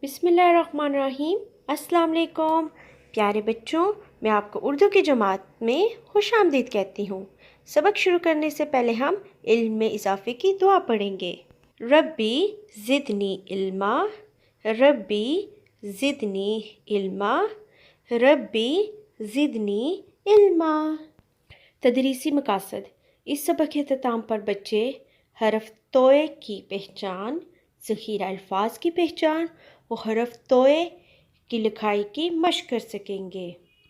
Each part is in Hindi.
बिस्मिल्लाहिर्रहमानिर्रहीम। अस्सलाम वालेकुम प्यारे बच्चों, मैं आपको उर्दू की जमात में खुशामदीद कहती हूँ। सबक शुरू करने से पहले हम इल्म में इजाफे की दुआ पढ़ेंगे। रब्बी ज़िदनी इल्मा, रब्बी ज़िदनी इल्मा, रब्बी ज़िदनी इल्मा। तदरीसी मकासद। इस सबक के अख्ताम पर बच्चे हरफ तोए की पहचान, ज़ख़ीरा अल्फाज की पहचान और हरफ तोए की लिखाई की मशक कर सकेंगे।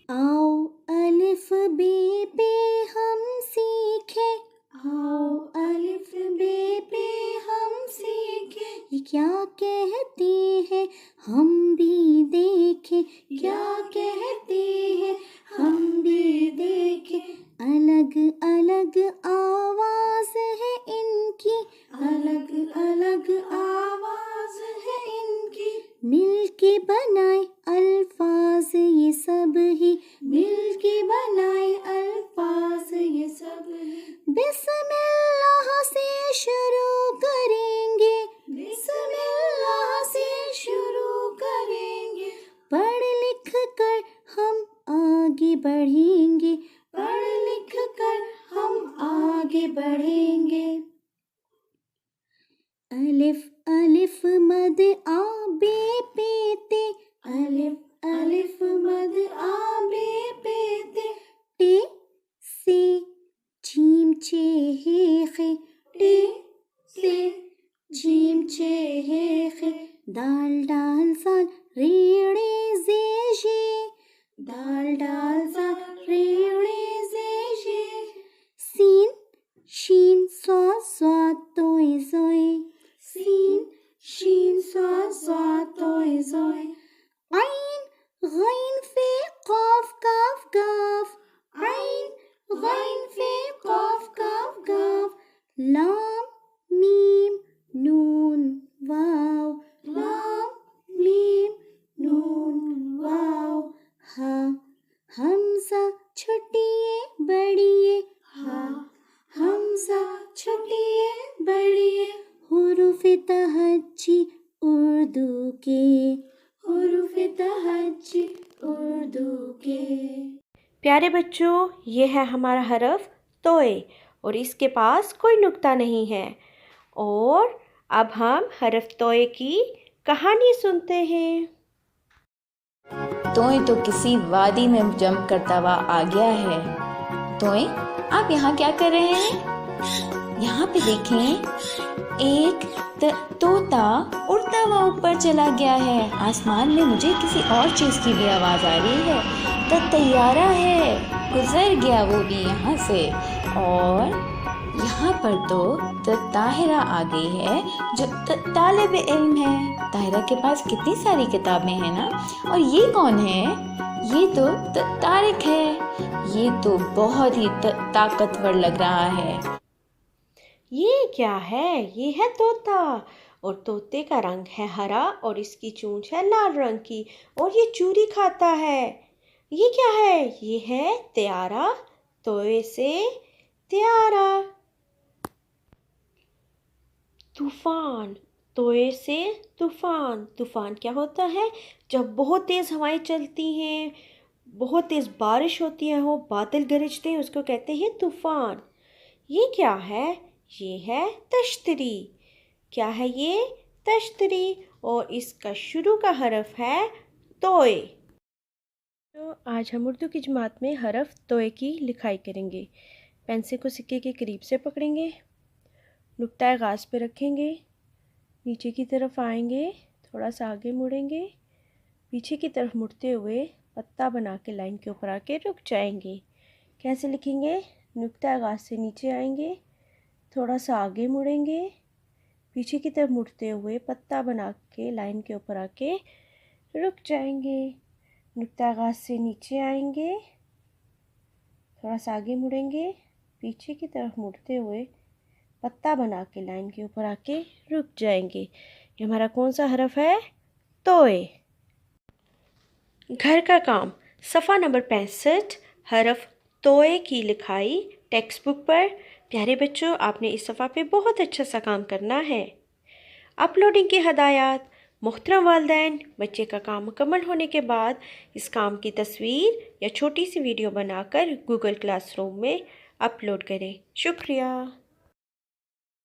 आओ अलिफ बे पे हम सीखे, आओ अलिफ बे पे हम सीखे, ये क्या कहती है हम भी देखें, क्या कहती है हम भी देखें। अलग अलग आवाज है इनकी, अलग अलग आवाज है इनकी, मिलके बनाए अल्फाज ये सब ही, मिलके बनाए अल्फाज ये सब ही। बिस्मिल्लाह से शुरू करेंगे, बिस्मिल्लाह से शुरू करेंगे, पढ़ लिख कर हम आगे बढ़ेंगे, पढ़ लिख कर हम आगे बढ़ेंगे। अलिफ अलिफ मद आ बे पे ते, अलिफ अलिफ मद आ बे पे ते, टे से जीम चे हे खे, टे से जीम चे हे खे, दाल डाल साल रे रे जे जे, दाल डाल साल रे रे जे जे, सीन शीन स्वाद स्वाद तोए जोए, सीन शीन स्वाद स्वाद तोए जोए, आइन गैन फे काफ काफ गाफ, आइन गैन फे काफ काफ गाफ, लाम मीम नून वाव, लाम मीम नून वाव, हा हमजा छुटिए बड़िए, हा हमजा छुटिए बड़िए, हुरूफ़े तहज्जी उर्दू के, हुरूफ़े तहज्जी उर्दू के। प्यारे बच्चों, ये है हमारा हरफ तोए और इसके पास कोई नुक्ता नहीं है। और अब हम हरफ तोए की कहानी सुनते हैं। तोय तो किसी वादी में जंप करता हुआ आ गया है। तोय, आप यहाँ क्या कर रहे हैं? यहाँ पे देखें, एक तोता उड़ता हुआ ऊपर चला गया है। आसमान में मुझे किसी और चीज़ की भी आवाज़ आ रही है। तो तैयारा है, गुजर गया वो भी यहाँ से। और यहाँ पर तो ताहिरा आ गई है जो तालिब इल्म है। ताहिरा के पास कितनी सारी किताबें हैं ना। और ये कौन है? ये तो तारिक है। ये तो बहुत ही ताकतवर लग रहा है। ये क्या है? ये है तोता और तोते का रंग है हरा और इसकी चोंच है लाल रंग की और ये चूरी खाता है। ये क्या है? ये है त्यारा, तोए से त्यारा। तूफान, तोए से तूफान। तूफान क्या होता है? जब बहुत तेज़ हवाएं चलती हैं, बहुत तेज़ बारिश होती है, हो बादल गरजते हैं, उसको कहते हैं तूफान। ये क्या है? ये है तश्तरी। क्या है ये? तश्तरी और इसका शुरू का हरफ है तोए। तो आज हम उर्दू की जमात में हरफ तोए की लिखाई करेंगे। पेंसिल को सिक्के के करीब से पकड़ेंगे, नुक्ता आगाज़ पे रखेंगे, नीचे की तरफ आएंगे, थोड़ा सा आगे मुड़ेंगे, पीछे की तरफ मुड़ते हुए पत्ता बना के लाइन के ऊपर आके रुक जाएंगे। कैसे लिखेंगे? नुक्ता आगाज़ से नीचे आएंगे, थोड़ा सा आगे मुड़ेंगे, पीछे की तरफ मुड़ते हुए पत्ता बना के लाइन के ऊपर आके रुक जाएंगे। नुक्ता आगाज़ से नीचे आएंगे, थोड़ा सा आगे मुड़ेंगे, पीछे की तरफ मुड़ते हुए पत्ता बना के लाइन के ऊपर आके रुक जाएंगे। ये हमारा कौन सा हरफ है? तोए। घर का काम, सफ़ा नंबर 65, हरफ तोए की लिखाई टेक्स्ट बुक पर। प्यारे बच्चों, आपने इस सफ़ा पे बहुत अच्छा सा काम करना है। अपलोडिंग की हदायत, मोहतरम वालिदैन, बच्चे का काम मुकम्मल होने के बाद इस काम की तस्वीर या छोटी सी वीडियो बनाकर गूगल क्लासरूम में अपलोड करें। शुक्रिया।